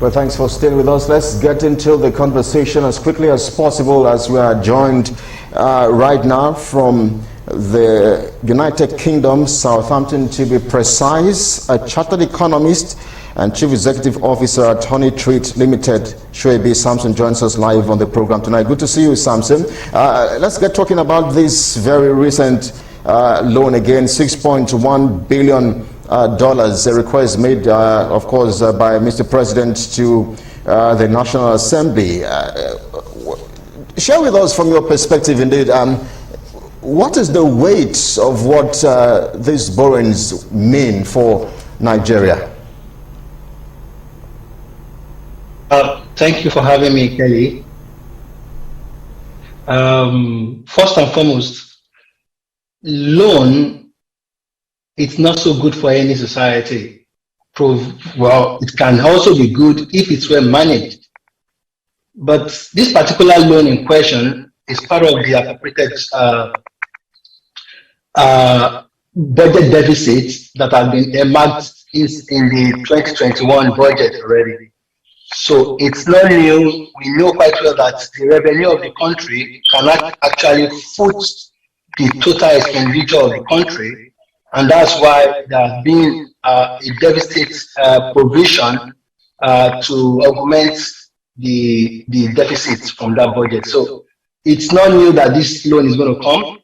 Well, thanks for staying with us. Let's get into the conversation as quickly as possible, as we are joined right now from the United Kingdom, Southampton to be precise, a chartered economist and Chief Executive Officer at Honey Treat Limited, Shoaib Samson, joins us live on the program tonight. Good to see you, Samson. Let's get talking about this very recent loan again, $6.1 billion. A request made, of course, by Mr. President to the National Assembly. Share with us from your perspective, indeed, what is the weight of what these borrowings mean for Nigeria? Thank you for having me, Kelly. First and foremost, loan, it's not so good for any society. Well, it can also be good if it's well managed. But this particular loan in question is part of the appropriated budget deficits that have been earmarked in the 2021 budget already. So it's not new. We know quite well that the revenue of the country cannot actually foot the total expenditure of the country, and that's why there has been a deficit provision to augment the deficits from that budget. So it's not new that this loan is going to come.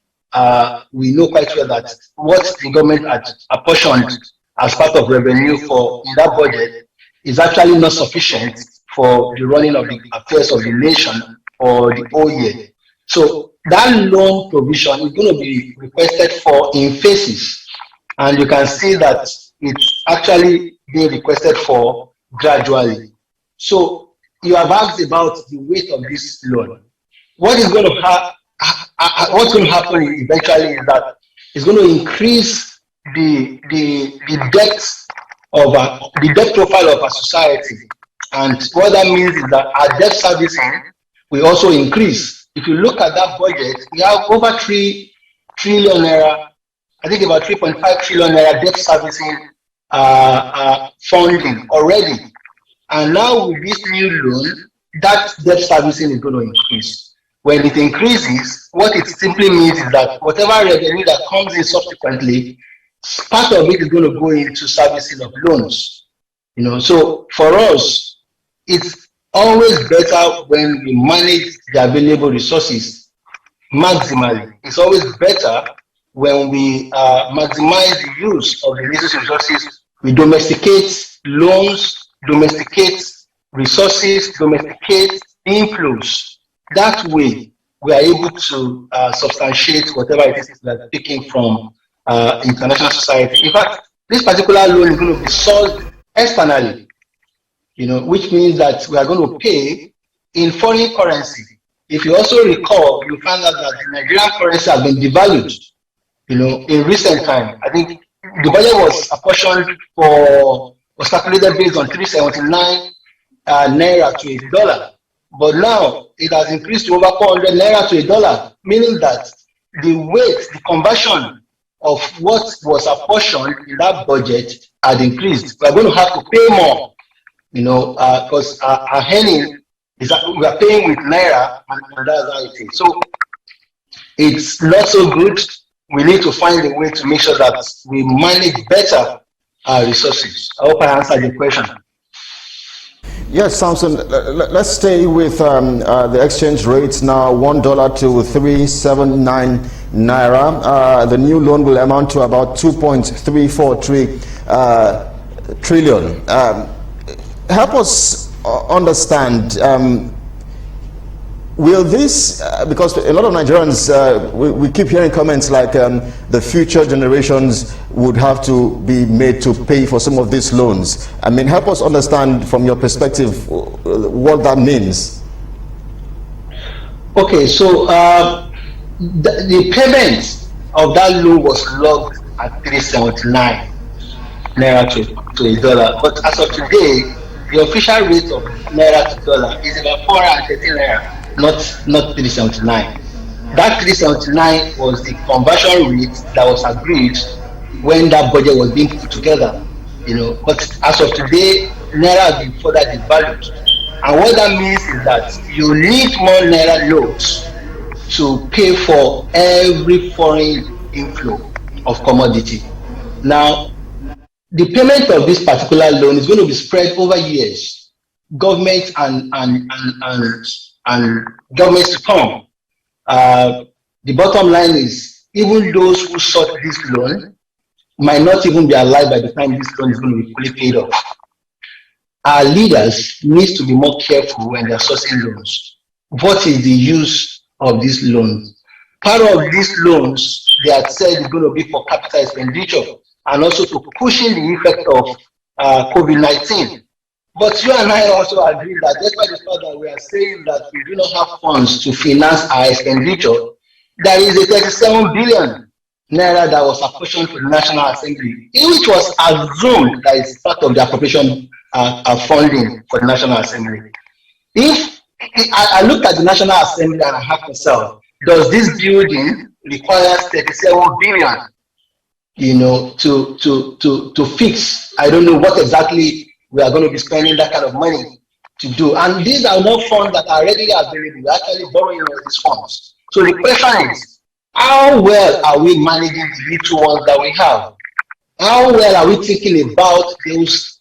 We know quite well that what the government had apportioned as part of revenue for in that budget is actually not sufficient for the running of the affairs of the nation or the whole year. So that loan provision is going to be requested for in phases, and you can see that it's actually being requested for gradually. So you have asked about the weight of this loan. What is going to what's going to happen eventually is that it's going to increase the debt of the debt profile of our society, and what that means is that our debt servicing will also increase. If you look at that budget, we have over 3 trillion naira, I think about 3.5 trillion naira debt servicing funding already, and now with this new loan, that debt servicing is going to increase. When it increases, what it simply means is that whatever revenue that comes in subsequently, part of it is going to go into servicing of loans. So for us, it's always better when we manage the available resources maximally. It's always better when we maximize the use of the resources. We domesticate loans, domesticate resources, domesticate inflows. That way, we are able to substantiate whatever it is that we're taking from international society. In fact, this particular loan is going to be solved externally, which means that we are going to pay in foreign currency. If you also recall, you find out that the Nigerian currency has been devalued, in recent time. I think the budget was apportioned was calculated based on 379 naira to $1. But now it has increased to over 400 naira to $1, meaning that the weight, the conversion of what was apportioned in that budget had increased. We are going to have to pay more, because our earning is that we are paying with naira, and that's how it is. So it's not so good. We need to find a way to make sure that we manage better our resources. I hope I answered your question. Yes, Samson, let's stay with the exchange rates now, $1 to 379 naira. The new loan will amount to about 2.343 trillion. Help us understand, will this, because a lot of Nigerians, we keep hearing comments like the future generations would have to be made to pay for some of these loans. I mean, help us understand from your perspective what that means. Okay, so the payment of that loan was logged at 379 naira to $1. But as of today, the official rate of naira to dollar is about 413 naira, not 379. That 379 was the conversion rate that was agreed when that budget was being put together. But as of today, naira will be further devalued. And what that means is that you need more naira loans to pay for every foreign inflow of commodity. Now, the payment of this particular loan is going to be spread over years. Government and governments to come. The bottom line is, even those who sought this loan might not even be alive by the time this loan is going to be fully paid off. Our leaders need to be more careful when they're sourcing loans. What is the use of these loans? Part of these loans, they had said, is going to be for capital expenditure and also to cushion the effect of COVID-19. But you and I also agree that despite the fact that we are saying that we do not have funds to finance our expenditure, there is a 37 billion naira that was apportioned to the National Assembly, which was assumed that it's part of the appropriation funding for the National Assembly. If I look at the National Assembly and I have myself, does this building require 37 billion, to fix? I don't know what exactly we are going to be spending that kind of money to do. And these are not funds that are readily available. We're actually borrowing all these funds. So the question is, how well are we managing the little ones that we have? How well are we thinking about those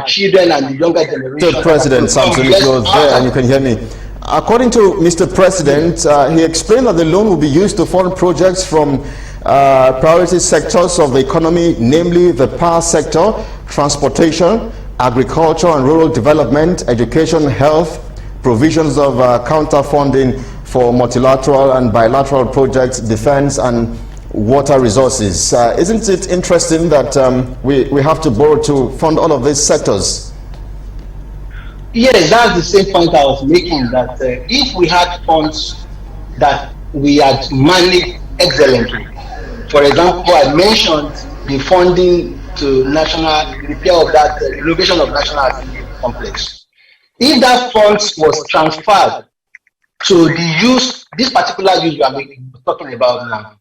children and the younger generation? Mr. President Samson, if you're there and you can hear me. According to Mr. President, he explained that the loan will be used to fund projects from priority sectors of the economy, namely the power sector, transportation, agriculture and rural development, education, health, provisions of counter funding for multilateral and bilateral projects, defense and water resources. Isn't it interesting that we have to borrow to fund all of these sectors? Yes, that's the same point I was making, that if we had funds that we had managed excellently, for example, I mentioned the funding to repair of that renovation of National Assembly complex. If that funds was transferred to the use, this particular use we are talking about now,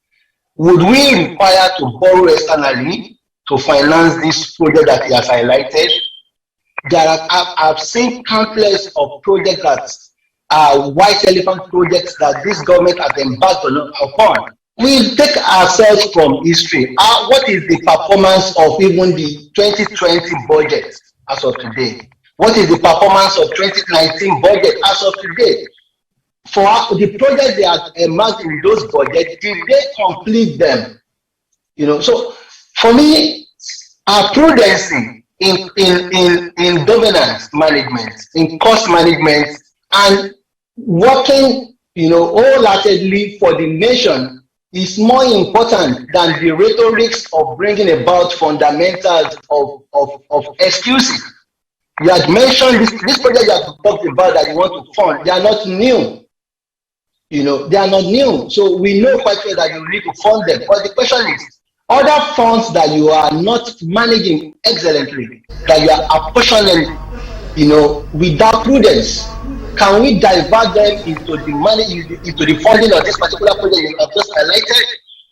would we require to borrow externally to finance this project that he has highlighted? I've seen countless of projects that are white elephant projects that this government has embarked upon. We take ourselves from history. What is the performance of even the 2020 budget as of today? What is the performance of 2019 budget as of today? For the projects they are embarked in those budgets, did they complete them? So for me, our prudence in governance management, in cost management, and working, wholeheartedly for the nation is more important than the rhetorics of bringing about fundamentals of excuses. You had mentioned this project you have talked about that you want to fund. They are not new. They are not new. So we know quite well that you need to fund them. But the question is, other funds that you are not managing excellently, that you are apportioning, without prudence, can we divert them into the money, into the funding of this particular project you have just highlighted?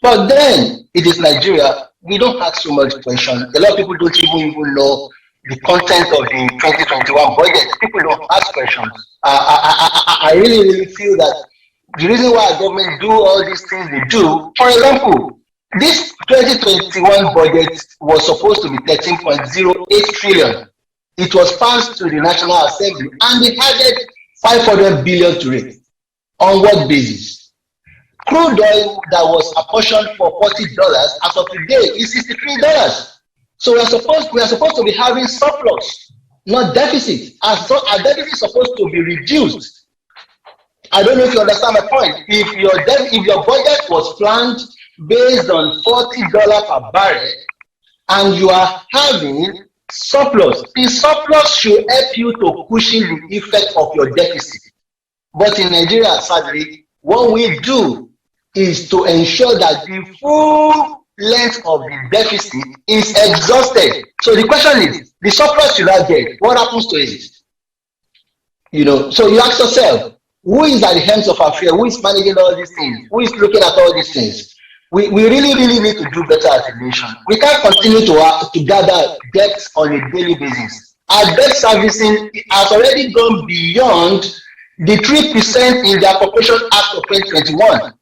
But then it is Nigeria. We don't ask so much questions. A lot of people don't even know the content of the 2021 budget. People don't ask questions. I really feel that the reason why our government do all these things they do, for example, this 2021 budget was supposed to be 13.08 trillion. It was passed to the National Assembly and they added 500 billion to it. On what basis? Crude oil that was apportioned for $40 as of today is $63. So we are supposed to be having surplus, not deficit. Our deficit is supposed to be reduced. I don't know if you understand my point. If your budget was planned based on $40 per barrel and you are having surplus, the surplus should help you to cushion the effect of your deficit. But in Nigeria, sadly, what we do is to ensure that the full length of the deficit is exhausted. So the question is, the surplus you not get, what happens to it? So you ask yourself, who is at the helm of affairs? Who is managing all these things? Who is looking at all these things? We really need to do better as a nation. We can't continue to gather debts on a daily basis. our debt servicing has already gone beyond the 3% in the Appropriation Act of 2021.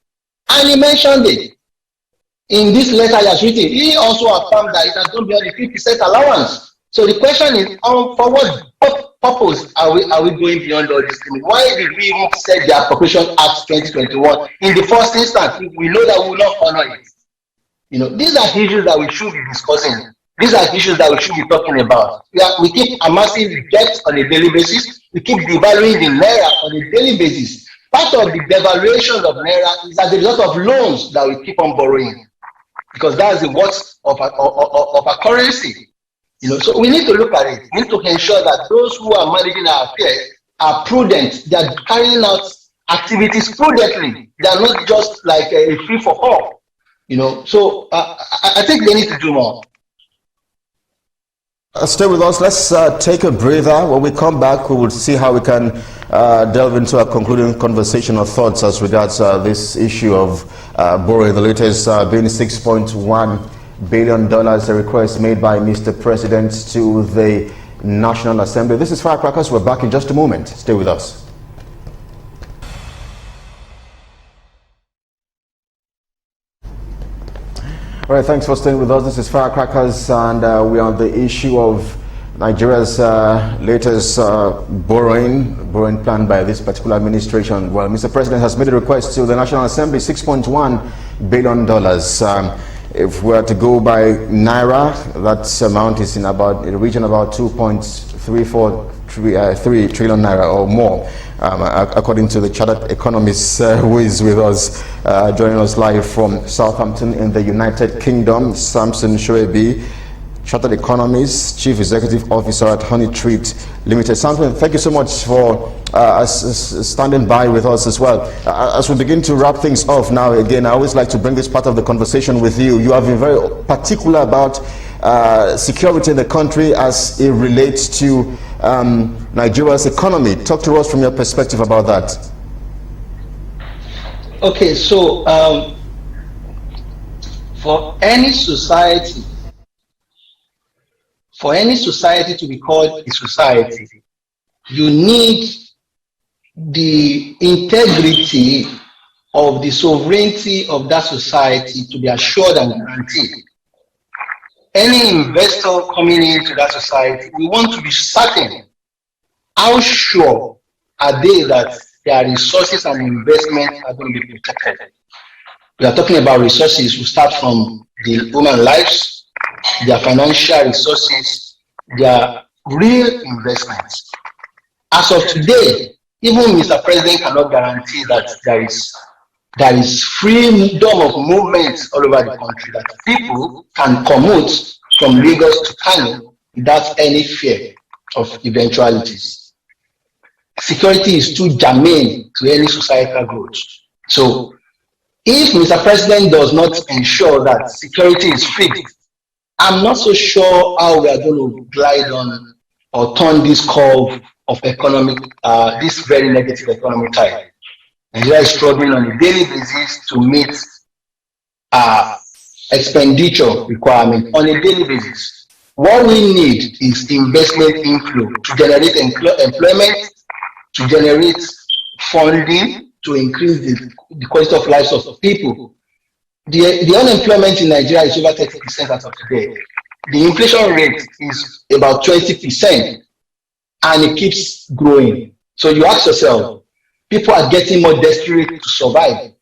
And he mentioned it in this letter he has written. He also affirmed that it has gone beyond the 3% allowance. So the question is, for what purpose are we going beyond all this? Why did we even set the Appropriation Act 2021 in the first instance? We know that we will not honor it. These are issues that we should be discussing. These are issues that we should be talking about. We keep amassing debt on a daily basis. We keep devaluing the naira on a daily basis. Part of the devaluation of naira is as a result of loans that we keep on borrowing, because that's the worth of our currency. So we need to look at it. We need to ensure that those who are managing our affairs are prudent. They are carrying out activities prudently. They are not just like a free for all. So I think they need to do more. Stay with us. Let's take a breather. When we come back, we will see how we can delve into a concluding conversation or thoughts as regards this issue of borrowing. The latest being $6.1 billion, a request made by Mr. President to the National Assembly. This is Firecrackers. We're back in just a moment. Stay with us. All right, thanks for staying with us. This is Firecrackers, and we are on the issue of Nigeria's latest borrowing plan by this particular administration. Well, Mr. President has made a request to the National Assembly, $6.1 billion. If we are to go by Naira, that amount is in the region about 2.343 trillion Naira or more. According to the chartered economist who is with us, joining us live from Southampton in the United Kingdom, Samson Shoebi, chartered economist, chief executive officer at Honey Treat Limited. Samson, thank you so much for standing by with us as well. As we begin to wrap things off now, again, I always like to bring this part of the conversation with you. You have been very particular about security in the country as it relates to Nigeria's economy. Talk to us from your perspective about that. Okay, so for any society to be called a society, you need the integrity of the sovereignty of that society to be assured and guaranteed. Any investor coming into that society, we want to be certain how sure are they that their resources and investment are going to be protected. We are talking about resources. We start from the human lives, their financial resources, their real investments. As of today, even Mr. President cannot guarantee that there is freedom of movement all over the country, that people can commute from Lagos to Kano without any fear of eventualities. Security is too germane to any societal growth. So if Mr. President does not ensure that security is fixed, I'm not so sure how we are going to glide on or turn this curve of economic, this very negative economic tide. Nigeria is struggling on a daily basis to meet expenditure requirement on a daily basis. What we need is investment inflow to generate employment, to generate funding, to increase the quality of lives of people. The unemployment in Nigeria is over 30% as of today. The inflation rate is about 20%, and it keeps growing. So you ask yourself, people are getting more desperate to survive.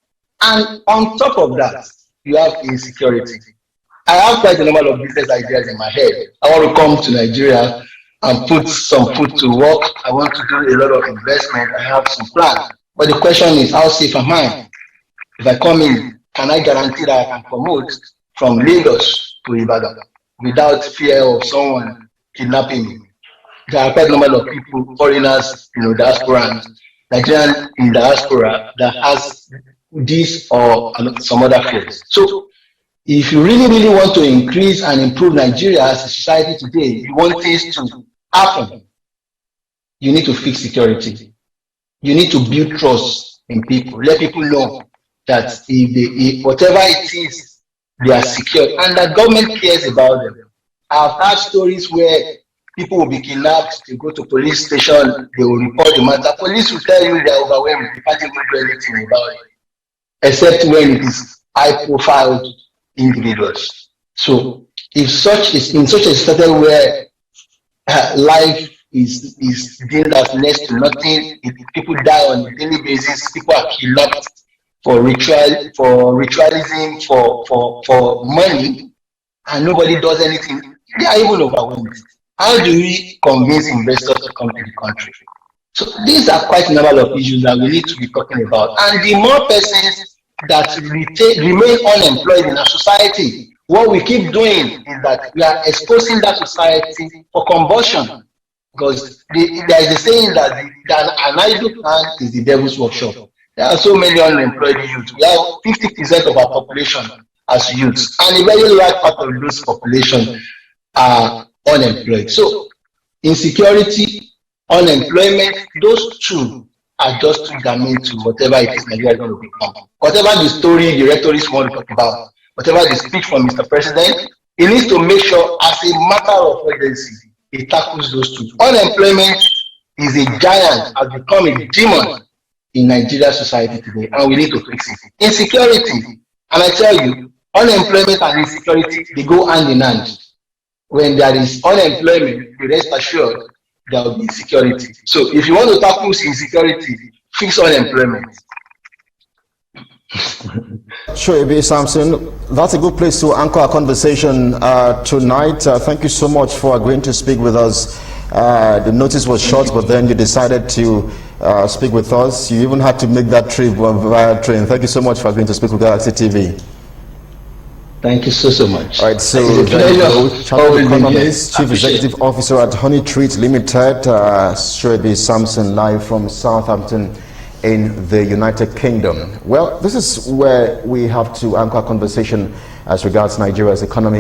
And on top of that, you have insecurity. I have quite a number of business ideas in my head. I want to come to Nigeria and put some food to work. I want to do a lot of investment. I have some plans. But the question is, how safe am I? If I come in, can I guarantee that I can promote from Lagos to Ibadan without fear of someone kidnapping me? There are quite a number of people, foreigners, diasporans, Nigerian in diaspora that has this or some other fears. So if you really want to increase and improve Nigeria as a society today, you want things to happen, you need to fix security. You need to build trust in people. Let people know that if whatever it is, they are secure and that government cares about them. I've heard stories where people will be kidnapped, they go to police station, they will report the matter. Police will tell you they are overwhelmed, they can't even do anything about it, except when it is high-profile individuals. So, if such is in such a setting where life is deemed as next to nothing, if people die on a daily basis, people are kidnapped for ritualism, for money, and nobody does anything, they are even overwhelmed. How do we convince investors to come to the country? So these are quite a number of issues that we need to be talking about. And the more persons that remain unemployed in our society, what we keep doing is that we are exposing that society for combustion. Because there is a saying that an idle plant is the devil's workshop. There are so many unemployed youths. We have 50% of our population as youths, and a very large part of those population are unemployed. So insecurity, unemployment, those two are just too germane to whatever it is Nigeria is going to become. Whatever the story the rhetorics want to talk about, whatever the speech from Mr. President, he needs to make sure as a matter of urgency, he tackles those two. Unemployment is a giant, has become a demon in Nigeria society today, and we need to fix it. Insecurity, and I tell you, unemployment and insecurity, they go hand in hand. When there is unemployment, be rest assured there will be insecurity. So if you want to tackle insecurity, fix unemployment. Sure, A.B. Samson, that's a good place to anchor our conversation tonight. Thank you so much for agreeing to speak with us. The notice was short, but then you decided to speak with us. You even had to make that trip via train. Thank you so much for agreeing to speak with Galaxy TV. Thank you so much. All right, so Chartered Economist, Chief Executive Officer at Honey Treat Limited, Shoaib Samson, live from Southampton in the United Kingdom. Well, this is where we have to anchor our conversation as regards Nigeria's economy.